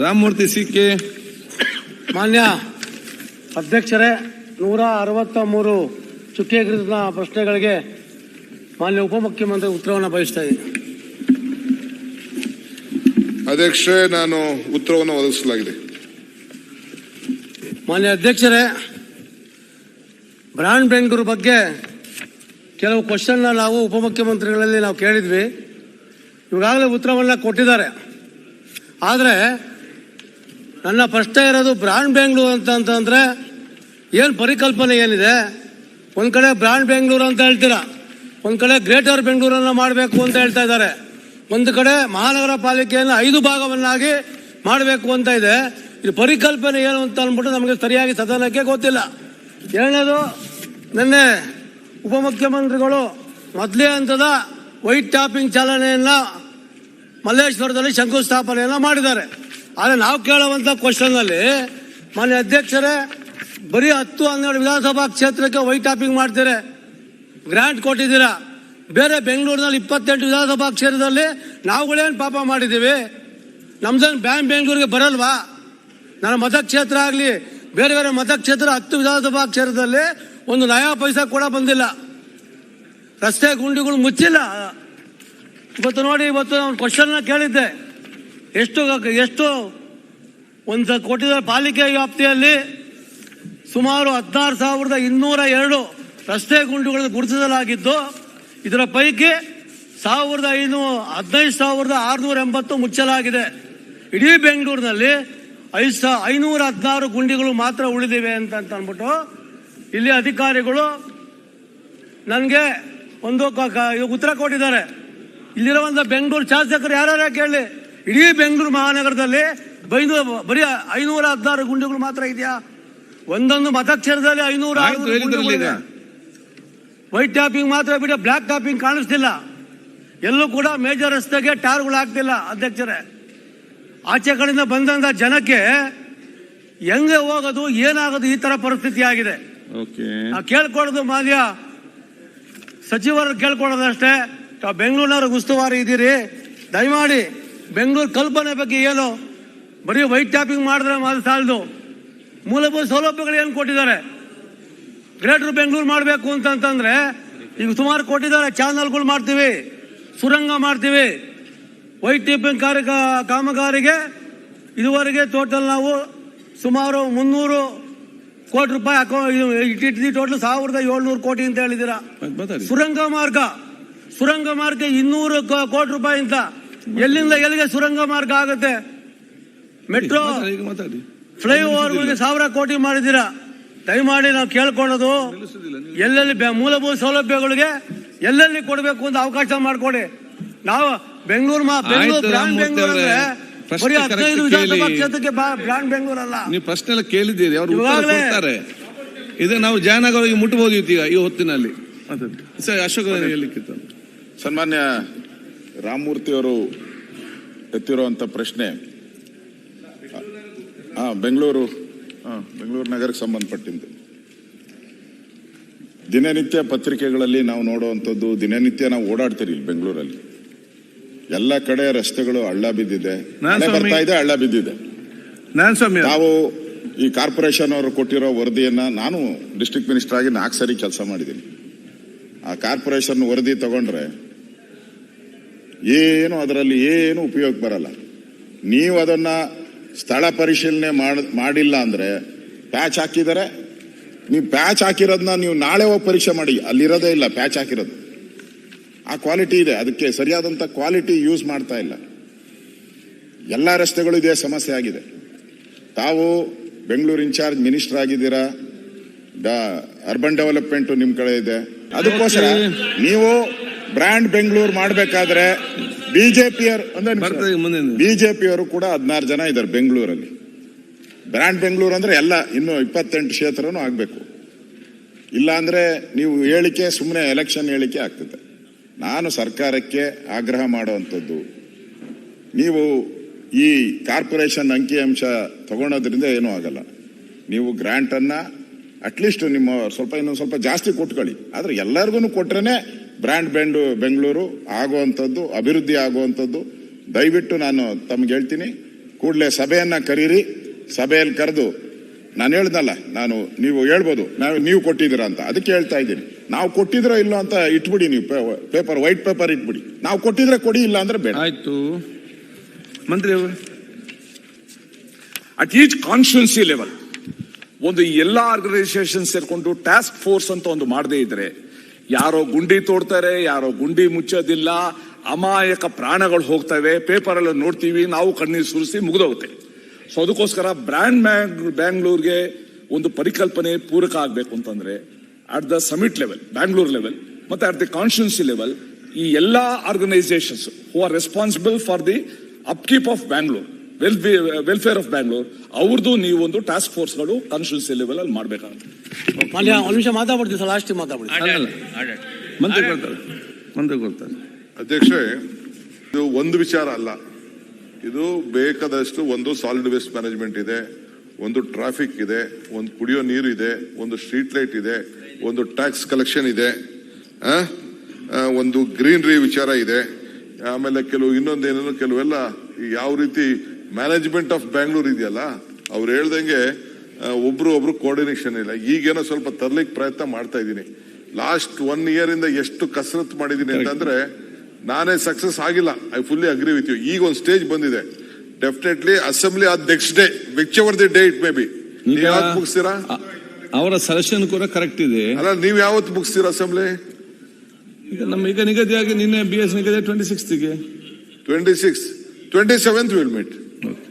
Ramamurthy C K. ಮಾನ್ಯ ಅಧ್ಯಕ್ಷರೇ, 163 ಚುಕ್ಕೆಗಿರಿದ ಪ್ರಶ್ನೆಗಳಿಗೆ ಮಾನ್ಯ ಉಪಮುಖ್ಯಮಂತ್ರಿ ಉತ್ತರವನ್ನು ಬಯಸ್ತಾ ಇದ್ದೀನಿ. ಅಧ್ಯಕ್ಷರೇ, ನಾನು ಉತ್ತರವನ್ನು ಒದಗಿಸಲಾಗಿದೆ. ಮಾನ್ಯ ಅಧ್ಯಕ್ಷರೇ, ಬ್ರಾಂಡ್ ಬೆಂಗಳೂರು ಬಗ್ಗೆ ಕೆಲವು ಕ್ವಶನ್ನ ನಾವು ಉಪಮುಖ್ಯಮಂತ್ರಿಗಳಲ್ಲಿ ನಾವು ಕೇಳಿದ್ವಿ. ಈಗಾಗಲೇ ಉತ್ತರವನ್ನು ಕೊಟ್ಟಿದ್ದಾರೆ. ಆದರೆ ನನ್ನ ಪ್ರಶ್ನೆ ಇರೋದು ಬ್ರಾಂಡ್ ಬೆಂಗಳೂರು ಅಂತಂದರೆ ಏನು ಪರಿಕಲ್ಪನೆ ಏನಿದೆ? ಒಂದು ಕಡೆ ಬ್ರಾಂಡ್ ಬೆಂಗಳೂರು ಅಂತ ಹೇಳ್ತೀರಾ, ಒಂದು ಕಡೆ ಗ್ರೇಟರ್ ಬೆಂಗಳೂರನ್ನು ಮಾಡಬೇಕು ಅಂತ ಹೇಳ್ತಾ ಇದ್ದಾರೆ, ಒಂದು ಕಡೆ ಮಹಾನಗರ ಪಾಲಿಕೆಯನ್ನು 5 ಭಾಗವನ್ನಾಗಿ ಮಾಡಬೇಕು ಅಂತ ಇದೆ. ಇದು ಪರಿಕಲ್ಪನೆ ಏನು ಅಂತ ಅಂದ್ಬಿಟ್ಟು ನಮಗೆ ಸರಿಯಾಗಿ ಸದನಕ್ಕೆ ಗೊತ್ತಿಲ್ಲ. ಎರಡನೇದು, ನಿನ್ನೆ ಉಪಮುಖ್ಯಮಂತ್ರಿಗಳು ಮೊದಲೇ ಹಂತದ ವೈಟ್ ಟಾಪಿಂಗ್ ಚಾಲನೆಯನ್ನು ಮಲ್ಲೇಶ್ವರದಲ್ಲಿ ಶಂಕುಸ್ಥಾಪನೆಯನ್ನು ಮಾಡಿದ್ದಾರೆ. ಆದರೆ ನಾವು ಕೇಳುವಂಥ ಕ್ವಶನ್ನಲ್ಲಿ ಮಾನ್ಯ ಅಧ್ಯಕ್ಷರೇ, ಬರೀ 10-12 ವಿಧಾನಸಭಾ ಕ್ಷೇತ್ರಕ್ಕೆ ವೈಟ್ ಟಾಪಿಂಗ್ ಮಾಡ್ತೀರಾ, ಗ್ರಾಂಟ್ ಕೊಟ್ಟಿದ್ದೀರಾ. ಬೇರೆ ಬೆಂಗಳೂರಿನಲ್ಲಿ 28 ವಿಧಾನಸಭಾ ಕ್ಷೇತ್ರದಲ್ಲಿ ನಾವುಗಳೇನು ಪಾಪ ಮಾಡಿದ್ದೀವಿ? ನಮ್ದೇನು ಬೆಂಗಳೂರಿಗೆ ಬರಲ್ವಾ? ನನ್ನ ಮತಕ್ಷೇತ್ರ ಆಗಲಿ ಬೇರೆ ಬೇರೆ ಮತಕ್ಷೇತ್ರ 10 ವಿಧಾನಸಭಾ ಕ್ಷೇತ್ರದಲ್ಲಿ ಒಂದು ನಯಾ ಪೈಸಾ ಕೂಡ ಬಂದಿಲ್ಲ. ರಸ್ತೆ ಗುಂಡಿಗಳು ಮುಚ್ಚಿಲ್ಲ. ಇವತ್ತು ನೋಡಿ, ಇವತ್ತು ನಾನು ಕ್ವಶನ್ನ ಕೇಳಿದ್ದೆ, ಎಷ್ಟು ಒಂದು ಕೊಟ್ಟಿದ್ದ ಪಾಲಿಕೆ ವ್ಯಾಪ್ತಿಯಲ್ಲಿ ಸುಮಾರು 16,202 ರಸ್ತೆ ಗುಂಡಿಗಳನ್ನು ಗುರುತಿಸಲಾಗಿದ್ದು, ಇದರ ಪೈಕಿ 15,680 ಮುಚ್ಚಲಾಗಿದೆ. ಇಡೀ ಬೆಂಗಳೂರಿನಲ್ಲಿ 516 ಗುಂಡಿಗಳು ಮಾತ್ರ ಉಳಿದಿವೆ ಅಂತ ಅಂದ್ಬಿಟ್ಟು ಇಲ್ಲಿ ಅಧಿಕಾರಿಗಳು ನನಗೆ ಒಂದು ಉತ್ತರ ಕೊಟ್ಟಿದ್ದಾರೆ. ಇಲ್ಲಿರುವಂಥ ಬೆಂಗಳೂರು ಶಾಸಕರು ಯಾರ್ಯಾರ ಕೇಳಿ, ಇಡೀ ಬೆಂಗಳೂರು ಮಹಾನಗರದಲ್ಲಿ ಬರೀ 516 ಗುಂಡಿಗಳು ಮಾತ್ರ ಇದೆಯಾ? ಒಂದೊಂದು ಮತಕ್ಷೇತ್ರದಲ್ಲಿ 506 ವೈಟ್ ಟಾಪಿಂಗ್ ಮಾತ್ರ ಬಿಡಿ, ಬ್ಲ್ಯಾಕ್ ಟಾಪಿಂಗ್ ಕಾಣಿಸ್ತಿಲ್ಲ. ಎಲ್ಲೂ ಕೂಡ ಮೇಜರ್ ರಸ್ತೆಗೆ ಟಾರ್ಗಳು ಆಗ್ತಿಲ್ಲ. ಅಧ್ಯಕ್ಷರೇ, ಆಚೆ ಕಡೆಯಿಂದ ಬಂದಂತ ಜನಕ್ಕೆ ಹೆಂಗೆ ಹೋಗೋದು, ಏನಾಗೋದು, ಈ ತರ ಪರಿಸ್ಥಿತಿ ಆಗಿದೆ. ನಾವು ಕೇಳ್ಕೊಳ್ಳೋದು ಮಾನ್ಯ ಸಚಿವರು ಕೇಳ್ಕೊಳ್ಳೋದಷ್ಟೇ, ಬೆಂಗಳೂರಿನವ್ರಿಗೆ ಉಸ್ತುವಾರಿ ಇದ್ದೀರಿ, ದಯಮಾಡಿ ಬೆಂಗಳೂರು ಕಲ್ಪನೆ ಬಗ್ಗೆ ಏನು, ಬರೀ ವೈಟ್ ಟಾಪಿಂಗ್ ಮಾಡಿದ್ರೆ ಮಾತ್ರ ಸಾಲದು. ಮೂಲಭೂತ ಸೌಲಭ್ಯಗಳು ಏನು ಕೊಟ್ಟಿದ್ದಾರೆ? ಗ್ರೇಟರ್ ಬೆಂಗಳೂರು ಮಾಡಬೇಕು ಅಂತಂದ್ರೆ ಈಗ ಸುಮಾರು ಕೊಟ್ಟಿದ್ದಾರೆ. ಚಾನಲ್ಗಳು ಮಾಡ್ತೀವಿ, ಸುರಂಗ ಮಾಡ್ತೀವಿ. ವೈಟ್ ಟಾಪಿಂಗ್ ಕಾಮಗಾರಿಗೆ ಇದುವರೆಗೆ ಟೋಟಲ್ ನಾವು ಸುಮಾರು 300 ಕೋಟಿ ರೂಪಾಯಿ ಇಟ್ಟಿದ್ದೀವಿ. ಟೋಟಲ್ 1,700 ಕೋಟಿ ಅಂತ ಹೇಳಿದ್ದೀರಾ. ಸುರಂಗ ಮಾರ್ಗ 200 ಕೋಟಿ ರೂಪಾಯಿ ಅಂತ ಎಲ್ಲಿಂದ ಎಲ್ಲಿಗೆ ಸುರಂಗ ಮಾರ್ಗ ಆಗುತ್ತೆ? ಮೆಟ್ರೋ ಫ್ಲೈಓವರ್ಗಳಿಗೆ 1,000 ಕೋಟಿ ಮಾಡಿದ್ದೀರಾ. ದಯಮಾಡಿ ನಾವು ಕೇಳ್ಕೊಳ್ಳೋದು, ಎಲ್ಲೆಲ್ಲಿ ಮೂಲಭೂತ ಸೌಲಭ್ಯಗಳಿಗೆ ಎಲ್ಲೆಲ್ಲಿ ಕೊಡಬೇಕು ಅಂತ ಅವಕಾಶ ಮಾಡಿಕೊಡಿ. ನಾವು ಬೆಂಗಳೂರು ಬ್ರಾಂಡ್ ಬೆಂಗಳೂರು ಅಂದ್ರೆ ಬರೀ 15 ವಿಧಾನಸಭಾ ಕ್ಷೇತ್ರಕ್ಕೆ ಬ್ರಾಂಡ್ ಬೆಂಗಳೂರು ಅಲ್ಲ. ನೀವು ಪ್ರಶ್ನೆ ಎಲ್ಲ ಕೇಳಿದ್ದೀರಿ, ಅವರು ಕೊಡ್ತಾರೆ. ಇದು ನಾವು ಜಯನಗರಕ್ಕೆ ಮುಟ್ಟಬಹುದು ಈಗ ಈ ಹೊತ್ತಿನಲ್ಲಿ. ಅಶೋಕ್ ಹೇಳಲಿಕ್ಕಿತ್ತು. ಸನ್ಮಾನ್ಯ ರಾಮಮೂರ್ತಿ ಅವರು ಎತ್ತಿರುವಂತ ಪ್ರಶ್ನೆ ಬೆಂಗಳೂರು ನಗರಕ್ಕೆ ಸಂಬಂಧಪಟ್ಟಿದ್ದು. ದಿನನಿತ್ಯ ಪತ್ರಿಕೆಗಳಲ್ಲಿ ನಾವು ನೋಡುವಂಥದ್ದು, ದಿನನಿತ್ಯ ನಾವು ಓಡಾಡ್ತೀರಿ ಬೆಂಗಳೂರಲ್ಲಿ, ಎಲ್ಲ ಕಡೆ ರಸ್ತೆಗಳು ಹಳ್ಳ ಬಿದ್ದಿದೆ, ಬರ್ತಾ ಇದೆ, ಹಳ್ಳ ಬಿದ್ದಿದೆ. ನಾವು ಈ ಕಾರ್ಪೊರೇಷನ್ ಅವರು ಕೊಟ್ಟಿರೋ ವರದಿಯನ್ನ, ನಾನು ಡಿಸ್ಟ್ರಿಕ್ಟ್ ಮಿನಿಸ್ಟರ್ ಆಗಿ 4 ಸರಿ ಕೆಲಸ ಮಾಡಿದ್ದೀನಿ. ಆ ಕಾರ್ಪೊರೇಷನ್ ವರದಿ ತಗೊಂಡ್ರೆ ಏನು ಅದರಲ್ಲಿ ಏನು ಉಪಯೋಗ ಬರಲ್ಲ. ನೀವು ಅದನ್ನ ಸ್ಥಳ ಪರಿಶೀಲನೆ ಮಾಡಿಲ್ಲ ಅಂದ್ರೆ, ಪ್ಯಾಚ್ ಹಾಕಿದರೆ, ನೀವು ಪ್ಯಾಚ್ ಹಾಕಿರೋದನ್ನ ನೀವು ನಾಳೆ ಹೋಗಿ ಪರೀಕ್ಷೆ ಮಾಡಿ, ಅಲ್ಲಿರೋದೇ ಇಲ್ಲ ಪ್ಯಾಚ್ ಹಾಕಿರೋದು. ಆ ಕ್ವಾಲಿಟಿ ಇದೆ, ಅದಕ್ಕೆ ಸರಿಯಾದಂಥ ಕ್ವಾಲಿಟಿ ಯೂಸ್ ಮಾಡ್ತಾ ಇಲ್ಲ. ಎಲ್ಲ ರಸ್ತೆಗಳು ಇದೇ ಸಮಸ್ಯೆ ಆಗಿದೆ. ತಾವು ಬೆಂಗಳೂರು ಇನ್ಚಾರ್ಜ್ ಮಿನಿಸ್ಟರ್ ಆಗಿದ್ದೀರಾ, ಅರ್ಬನ್ ಡೆವಲಪ್ಮೆಂಟ್ ನಿಮ್ ಕಡೆ ಇದೆ. ಅದಕ್ಕೋಸ್ಕರ ನೀವು ಬ್ರ್ಯಾಂಡ್ ಬೆಂಗಳೂರು ಮಾಡಬೇಕಾದ್ರೆ ಬಿಜೆಪಿಯವರು ಕೂಡ 16 ಜನ ಇದ್ದಾರೆ ಬೆಂಗಳೂರಲ್ಲಿ. ಬ್ರ್ಯಾಂಡ್ ಬೆಂಗಳೂರು ಅಂದ್ರೆ ಎಲ್ಲ ಇನ್ನು 28 ಕ್ಷೇತ್ರನೂ ಆಗ್ಬೇಕು. ಇಲ್ಲ ಅಂದ್ರೆ ನೀವು ಹೇಳಿಕೆ ಸುಮ್ಮನೆ ಎಲೆಕ್ಷನ್ ಹೇಳಿಕೆ ಆಗ್ತದೆ. ನಾನು ಸರ್ಕಾರಕ್ಕೆ ಆಗ್ರಹ ಮಾಡುವಂಥದ್ದು, ನೀವು ಈ ಕಾರ್ಪೊರೇಷನ್ ಅಂಕಿಅಂಶ ತಗೊಳೋದ್ರಿಂದ ಏನೂ ಆಗಲ್ಲ. ನೀವು ಗ್ರಾಂಟನ್ನ ಅಟ್ಲೀಸ್ಟ್ ನಿಮ್ಮ ಇನ್ನೊಂದು ಸ್ವಲ್ಪ ಜಾಸ್ತಿ ಕೊಟ್ಕೊಳ್ಳಿ. ಆದ್ರೆ ಎಲ್ಲರಿಗೂ ಕೊಟ್ರೇನೆ ಬ್ರ್ಯಾಂಡ್ ಬೆಂಗಳೂರು ಆಗುವಂಥದ್ದು, ಅಭಿವೃದ್ಧಿ ಆಗುವಂಥದ್ದು. ದಯವಿಟ್ಟು ನಾನು ತಮ್ಗೆ ಹೇಳ್ತೀನಿ, ಕೂಡಲೇ ಸಭೆಯನ್ನ ಕರೀರಿ. ಸಭೆಯಲ್ಲಿ ಕರೆದು ನಾನು ಹೇಳ್ದಲ್ಲ, ನೀವು ಹೇಳ್ಬೋದು ನೀವು ಕೊಟ್ಟಿದ್ದೀರಾ ಅಂತ, ಅದಕ್ಕೆ ಹೇಳ್ತಾ ಇದ್ದೀನಿ. ನಾವು ಕೊಟ್ಟಿದ್ರೋ ಇಲ್ಲ ಅಂತ ಇಟ್ಬಿಡಿ, ನೀವು ಪೇಪರ್ ವೈಟ್ ಪೇಪರ್ ಇಟ್ಬಿಡಿ. ನಾವು ಕೊಟ್ಟಿದ್ರೆ ಕೊಡಿ, ಇಲ್ಲ ಅಂದ್ರೆ ಬೇಡ. ಆಯ್ತು ಮಂತ್ರಿ ಅವರು. ಅಟ್ ಈಚ್ ಕಾನ್ಸ್ಟಿಟ್ಯೂನ್ಸಿ ಲೆವೆಲ್ ಒಂದು ಎಲ್ಲ ಆರ್ಗನೈಸೇಷನ್ ಸೇರ್ಕೊಂಡು ಟಾಸ್ಕ್ ಫೋರ್ಸ್ ಅಂತ ಒಂದು ಮಾಡದೇ ಇದ್ರೆ ಯಾರೋ ಗುಂಡಿ ತೋಡ್ತಾರೆ, ಯಾರೋ ಗುಂಡಿ ಮುಚ್ಚೋದಿಲ್ಲ, ಅಮಾಯಕ ಪ್ರಾಣಗಳು ಹೋಗ್ತವೆ, ಪೇಪರ್ ಎಲ್ಲ ನೋಡ್ತೀವಿ, ನಾವು ಕಣ್ಣೀರು ಸುರಿಸಿ ಮುಗಿದೋಗುತ್ತೆ. ಸೊ ಅದಕ್ಕೋಸ್ಕರ ಬ್ಯಾಂಗ್ಳೂರ್ಗೆ ಒಂದು ಪರಿಕಲ್ಪನೆ ಪೂರಕ ಆಗಬೇಕು ಅಂತಂದ್ರೆ at the summit level, Bangalore level ಮತ್ತೆ ಅಟ್ ದಿ ಕಾನ್ಸ್ಟಿಟ್ಯೂನ್ಸಿ ಲೆವೆಲ್ ಈ ಎಲ್ಲಾ organisations who are responsible for the upkeep of Bangalore, welfare of Bangalore, ಅವ್ರದ್ದು ನೀವು ಒಂದು ಟಾಸ್ಕ್ ಫೋರ್ಸ್ಗಳು ಕಾನ್ಸ್ಟಿಟ್ಯೂನ್ಸಿ ಲೆವೆಲ್ ಅಲ್ಲಿ ಮಾಡ್ಬೇಕಾಗುತ್ತೆ. ಒಂದು ನಿಮಿಷ ಮಾತಾಡ್ತೀವಿ ಸರ್, ಲಾಸ್ಟ್ ಮಾತಾಡ್ಬಿಡಿ. ಮಂತ್ರಿ ಕೊಡ್ತಾರೆ. ಅಧ್ಯಕ್ಷೆ, ಇದು ಒಂದು ವಿಚಾರ ಅಲ್ಲ, ಇದು ಬೇಕಾದಷ್ಟು. ಒಂದು ಸಾಲಿಡ್ ವೇಸ್ಟ್ ಮ್ಯಾನೇಜ್ಮೆಂಟ್ ಇದೆ, ಒಂದು ಟ್ರಾಫಿಕ್ ಇದೆ, ಒಂದು ಕುಡಿಯೋ ನೀರು ಇದೆ, ಒಂದು ಸ್ಟ್ರೀಟ್ ಲೈಟ್ ಇದೆ, ಒಂದು ಟ್ಯಾಕ್ಸ್ ಕಲೆಕ್ಷನ್ ಇದೆ, ಒಂದು ಗ್ರೀನರಿ ವಿಚಾರ ಇದೆ, ಆಮೇಲೆ ಇನ್ನೊಂದೇನೇನು ಕೆಲವೆಲ್ಲ ಯಾವ ರೀತಿ ಮ್ಯಾನೇಜ್ಮೆಂಟ್ ಆಫ್ ಬ್ಯಾಂಗ್ಳೂರ್ ಇದೆಯಲ್ಲ, ಅವ್ರು ಹೇಳ್ದಂಗೆ ಒಬ್ರು ಕೋಆರ್ಡಿನೇಷನ್ ಇಲ್ಲ. ಈಗೇನೋ ಸ್ವಲ್ಪ ತರ್ಲಿಕ್ಕೆ ಪ್ರಯತ್ನ ಮಾಡ್ತಾ ಇದ್ದೀನಿ. ಲಾಸ್ಟ್ 1 year ಇಂದ ಎಷ್ಟು ಕಸರತ್ತು ಮಾಡಿದ್ದೀನಿ ಅಂತಂದ್ರೆ ನಾನೇ ಸಕ್ಸಸ್ ಆಗಿಲ್ಲ. I fully agree with you. ಈಗ ಒಂದು ಸ್ಟೇಜ್ ಬಂದಿದೆ. ಡೆಫಿನೆಟ್ಲಿ ಅಸೆಂಬ್ಲಿ ಆದ next day, whichever the day it may be, ನೀವು ಯಾವತ್ತು ಮುಗಿಸ್ತೀರಾ? ಅವರ ಸಜೆಷನ್ ಕೂಡ ಕರೆಕ್ಟ್ ಇದೆ. ಅಲ್ಲ, ನೀವು ಯಾವತ್ತು ಮುಗಿಸ್ತೀರಾ ಅಸೆಂಬ್ಲಿ? ಈಗ ನಿಗದಿಯಾಗಿ ನಿನ್ನೆ BS ನಿಗದಿ 26ಗೆ, 27th ವಿಲ್ ಮೀಟ್.